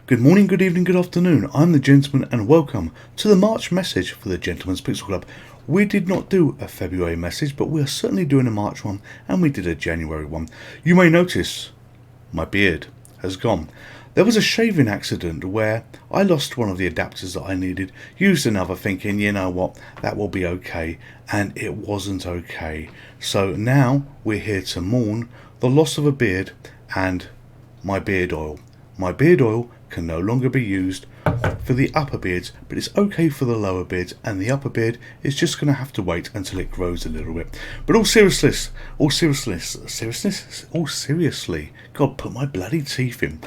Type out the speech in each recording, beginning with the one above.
Good morning, good evening, good afternoon. I'm the Gentleman and welcome to the March message for the Gentlemen's Pixel Club. We did not do a February message, but we are certainly doing a March one and we did a January one. You may notice my beard has gone. There was a shaving accident where I lost one of the adapters that I needed, used another thinking, you know what, that will be okay, and it wasn't okay. So now we're here to mourn the loss of a beard and my beard oil. My beard oil can no longer be used for the upper beards, but it's okay for the lower beards, and the upper beard is just going to have to wait until it grows a little bit. But all seriously, God, put my bloody teeth in.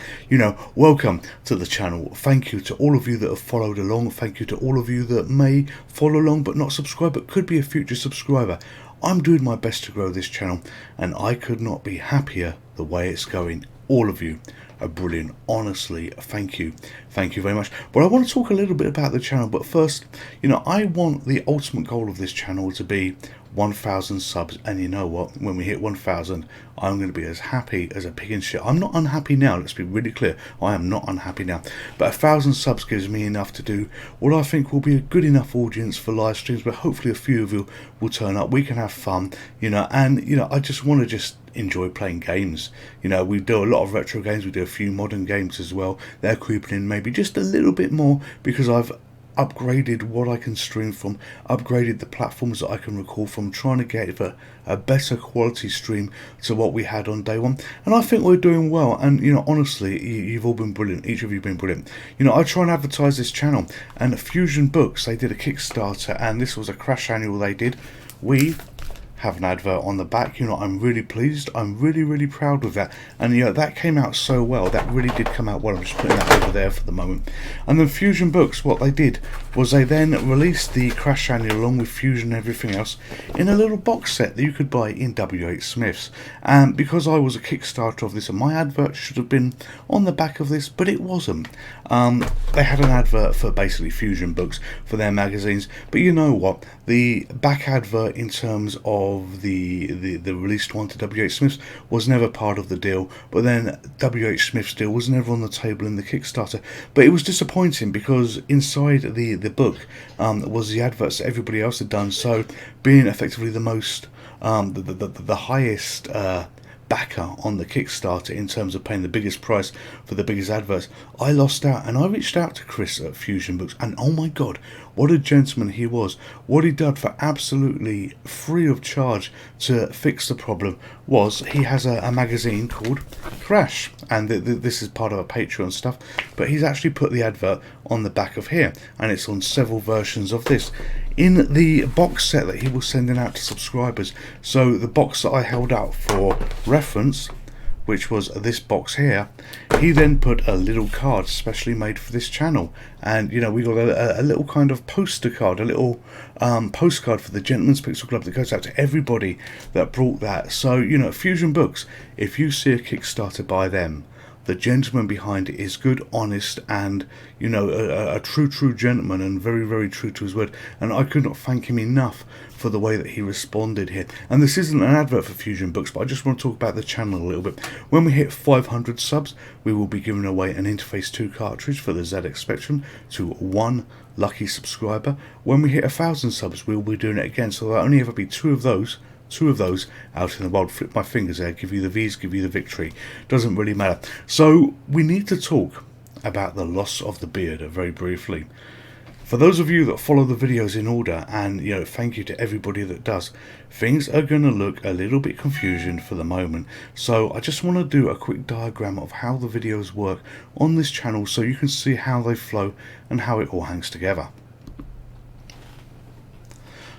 Welcome to the channel. Thank you to all of you that have followed along. Thank you to all of you that may follow along but not subscribe, but could be a future subscriber. I'm doing my best to grow this channel, and I could not be happier the way it's going. All of you are brilliant. Honestly, thank you very much. But I want to talk a little bit about the channel, but first, I want the ultimate goal of this channel to be 1,000 subs, and you know what, when we hit 1,000 I'm going to be as happy as a pig in shit. I'm not unhappy now, let's be really clear, I am not unhappy now, but 1,000 subs gives me enough to do what I think will be a good enough audience for live streams, where hopefully a few of you will turn up, we can have fun, and I just want to enjoy playing games. We do a lot of retro games, we do a few modern games as well. They're creeping in maybe just a little bit more because I've upgraded what I can stream from, upgraded the platforms that I can record from, trying to get a better quality stream to what we had on day one, and I think we're doing well. And honestly, you've all been brilliant, each of you have been brilliant. I try and advertise this channel, and Fusion Books, they did a Kickstarter, and this was a crash annual they did. We have an advert on the back. I'm really pleased, I'm really proud with that, and that came out so well. That really did come out well. I'm just putting that over there for the moment. And then Fusion Books, what they did was they then released the Crash Annual along with Fusion and everything else in a little box set that you could buy in WH Smith's. And because I was a Kickstarter of this, and my advert should have been on the back of this, but it wasn't. They had an advert for basically Fusion Books for their magazines, but you know what, the back advert in terms of the released one to WH Smith's was never part of the deal. But then WH Smith's deal was never on the table in the Kickstarter. But it was disappointing because inside the book was the adverts that everybody else had done. So being effectively the most the highest backer on the Kickstarter in terms of paying the biggest price for the biggest adverts, I lost out. And I reached out to Chris at Fusion Books, and oh my god, what a gentleman he was. What he did for absolutely free of charge to fix the problem was he has a magazine called Crash, and this is part of a Patreon stuff, but he's actually put the advert on the back of here, and it's on several versions of this in the box set that he was sending out to subscribers. So the box that I held out for reference, which was this box here, he then put a little card specially made for this channel, and we got a little kind of poster card, a little postcard for the Gentlemen's Pixel Club that goes out to everybody that brought that. So Fusion Books, if you see a Kickstarter by them, the gentleman behind it is good, honest, and a true gentleman, and very true to his word. And I could not thank him enough for the way that he responded here. And this isn't an advert for Fusion Books, but I just want to talk about the channel a little bit. When we hit 500 subs, we will be giving away an Interface 2 cartridge for the ZX Spectrum to one lucky subscriber. When we hit 1,000 subs, we will be doing it again, so there'll only ever be two of those out in the world. Flip my fingers there, give you the V's, give you the victory, doesn't really matter. So we need to talk about the loss of the beard very briefly. For those of you that follow the videos in order, and thank you to everybody that does, things are going to look a little bit confusing for the moment. So I just want to do a quick diagram of how the videos work on this channel so you can see how they flow and how it all hangs together.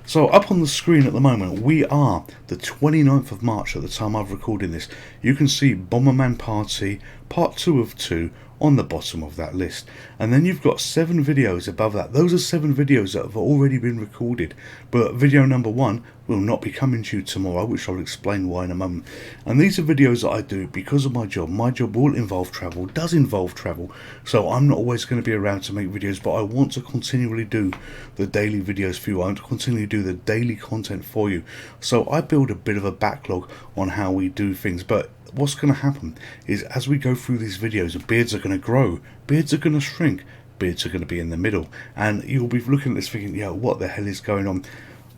So up on the screen at the moment, we are the 29th of March at the time I've recorded this. You can see Bomberman Party Part 2 of 2 on the bottom of that list, and then you've got 7 videos above that. Those are 7 videos that have already been recorded, but video number 1 will not be coming to you tomorrow, which I'll explain why in a moment. And these are videos that I do because of my job. My job will involve travel, does involve travel, so I'm not always going to be around to make videos, but I want to continually do the daily videos for you. I want to continually do the daily content for you, so I build a bit of a backlog on how we do things. But what's going to happen is as we go through these videos, beards are going to grow, beards are going to shrink, beards are going to be in the middle, and you'll be looking at this thinking, yeah, what the hell is going on?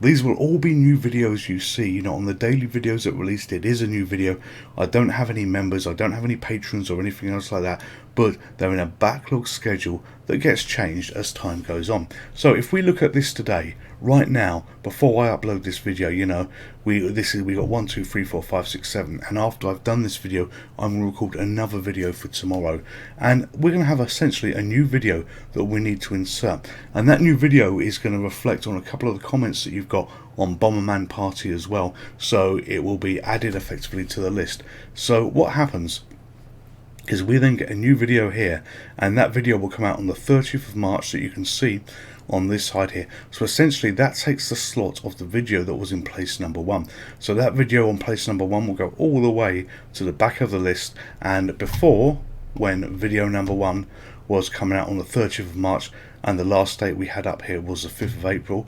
These will all be new videos you see. You know, on the daily videos that released, it is a new video. I don't have any members, I don't have any patrons or anything else like that, but they're in a backlog schedule that gets changed as time goes on. So if we look at this today, right now, before I upload this video, you know, we got 1, 2, 3, 4, 5, 6, 7, and after I've done this video, I'm going to record another video for tomorrow, and we're going to have essentially a new video that we need to insert, and that new video is going to reflect on a couple of the comments that you've got on Bomberman Party as well, so it will be added effectively to the list. So what happens is we then get a new video here, and that video will come out on the 30th of March that you can see on this side here. So essentially that takes the slot of the video that was in place number 1. So that video on place number 1 will go all the way to the back of the list, and before, when video number 1 was coming out on the 30th of March and the last date we had up here was the 5th of April,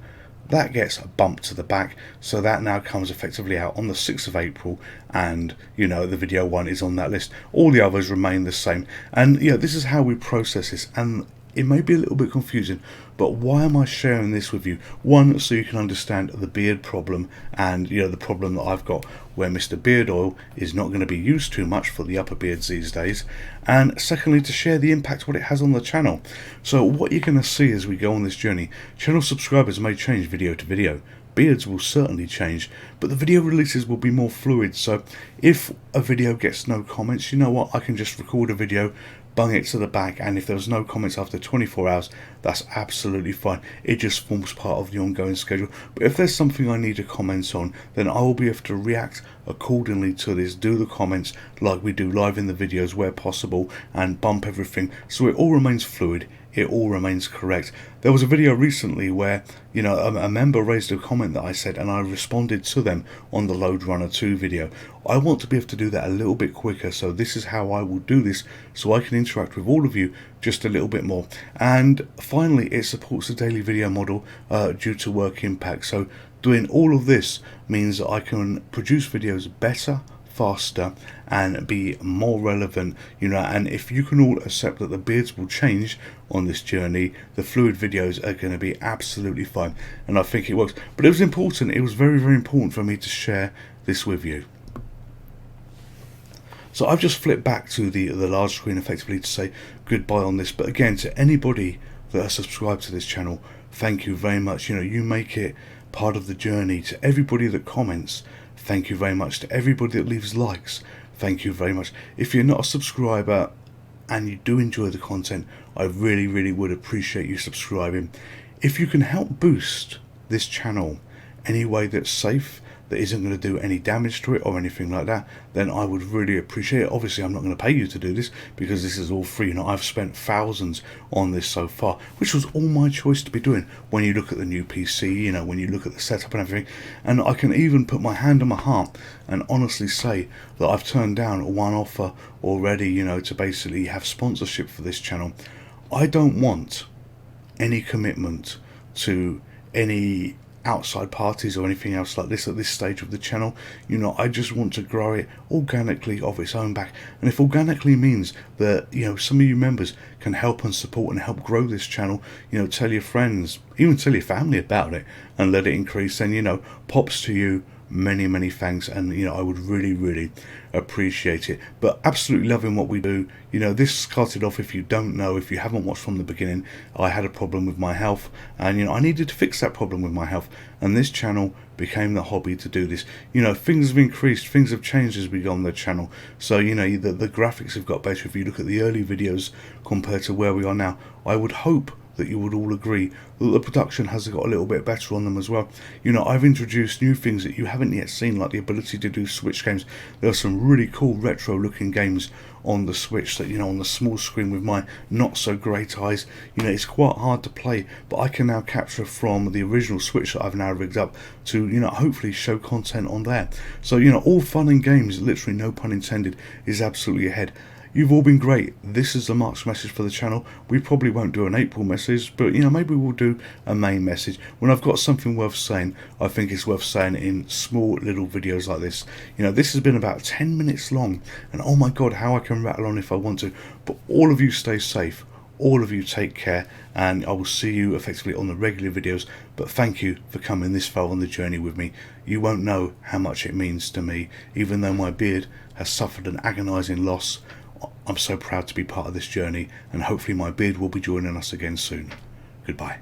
that gets bumped to the back, so that now comes effectively out on the 6th of April, and you know, the video 1 is on that list. All the others remain the same, and you know, this is how we process this, and it may be a little bit confusing, but why am I sharing this with you? One, so you can understand the beard problem, and you know, the problem that I've got where Mr. Beard Oil is not going to be used too much for the upper beards these days, and secondly, to share the impact what it has on the channel. So what you're going to see as we go on this journey, channel subscribers may change video to video, beards will certainly change, but the video releases will be more fluid. So if a video gets no comments, you know what, I can just record a video, bung it to the back, and if there's no comments after 24 hours, that's absolutely fine. It just forms part of the ongoing schedule. But if there's something I need to comment on, then I will be able to react accordingly to this, do the comments like we do live in the videos where possible, and bump everything so it all remains fluid, it all remains correct. There was a video recently where, you know, a member raised a comment that I said, and I responded to them on the Load Runner 2 video. I want to be able to do that a little bit quicker, so this is how I will do this, so I can interact with all of you just a little bit more. And finally, it supports the daily video model due to work impact. So doing all of this means that I can produce videos better, faster, and be more relevant, you know. And if you can all accept that the beards will change on this journey, the fluid videos are going to be absolutely fine, and I think it works. But it was important, it was very, very important for me to share this with you. So I've just flipped back to the large screen effectively to say goodbye on this. But again, to anybody that has subscribed to this channel, thank you very much. You know, you make it part of the journey. To everybody that comments, thank you very much. To everybody that leaves likes, thank you very much. If you're not a subscriber and you do enjoy the content, I really, really would appreciate you subscribing. If you can help boost this channel any way that's safe, that isn't going to do any damage to it or anything like that, then I would really appreciate it. Obviously, I'm not going to pay you to do this because this is all free. You know, I've spent thousands on this so far, which was all my choice to be doing. When you look at the new PC, you know, when you look at the setup and everything, and I can even put my hand on my heart and honestly say that I've turned down one offer already, you know, to basically have sponsorship for this channel. I don't want any commitment to any outside parties or anything else like this at this stage of the channel. You know, I just want to grow it organically of its own back, and if organically means that, you know, some of you members can help and support and help grow this channel, you know, tell your friends, even tell your family about it and let it increase, then, you know, pops to you, many, many thanks, and you know, I would really, really appreciate it. But absolutely loving what we do. You know, this started off, if you don't know, if you haven't watched from the beginning, I had a problem with my health, and you know, I needed to fix that problem with my health, and this channel became the hobby to do this. You know, things have increased, things have changed as we go on the channel, so you know, the graphics have got better. If you look at the early videos compared to where we are now, I would hope that you would all agree that the production has got a little bit better on them as well. You know, I've introduced new things that you haven't yet seen, like the ability to do Switch games. There are some really cool retro looking games on the Switch that, you know, on the small screen with my not so great eyes, you know, it's quite hard to play, but I can now capture from the original Switch that I've now rigged up to, you know, hopefully show content on there. So, you know, all fun and games, literally no pun intended, is absolutely ahead. You've all been great. This is the Mark's message for the channel. We probably won't do an April message, but maybe we'll do a May message. When I've got something worth saying, I think it's worth saying in small little videos like this. This has been about 10 minutes long, and oh my god, how I can rattle on if I want to. But all of you stay safe. All of you take care, and I will see you effectively on the regular videos. But thank you for coming this far on the journey with me. You won't know how much it means to me. Even though my beard has suffered an agonising loss, I'm so proud to be part of this journey, and hopefully my beard will be joining us again soon. Goodbye.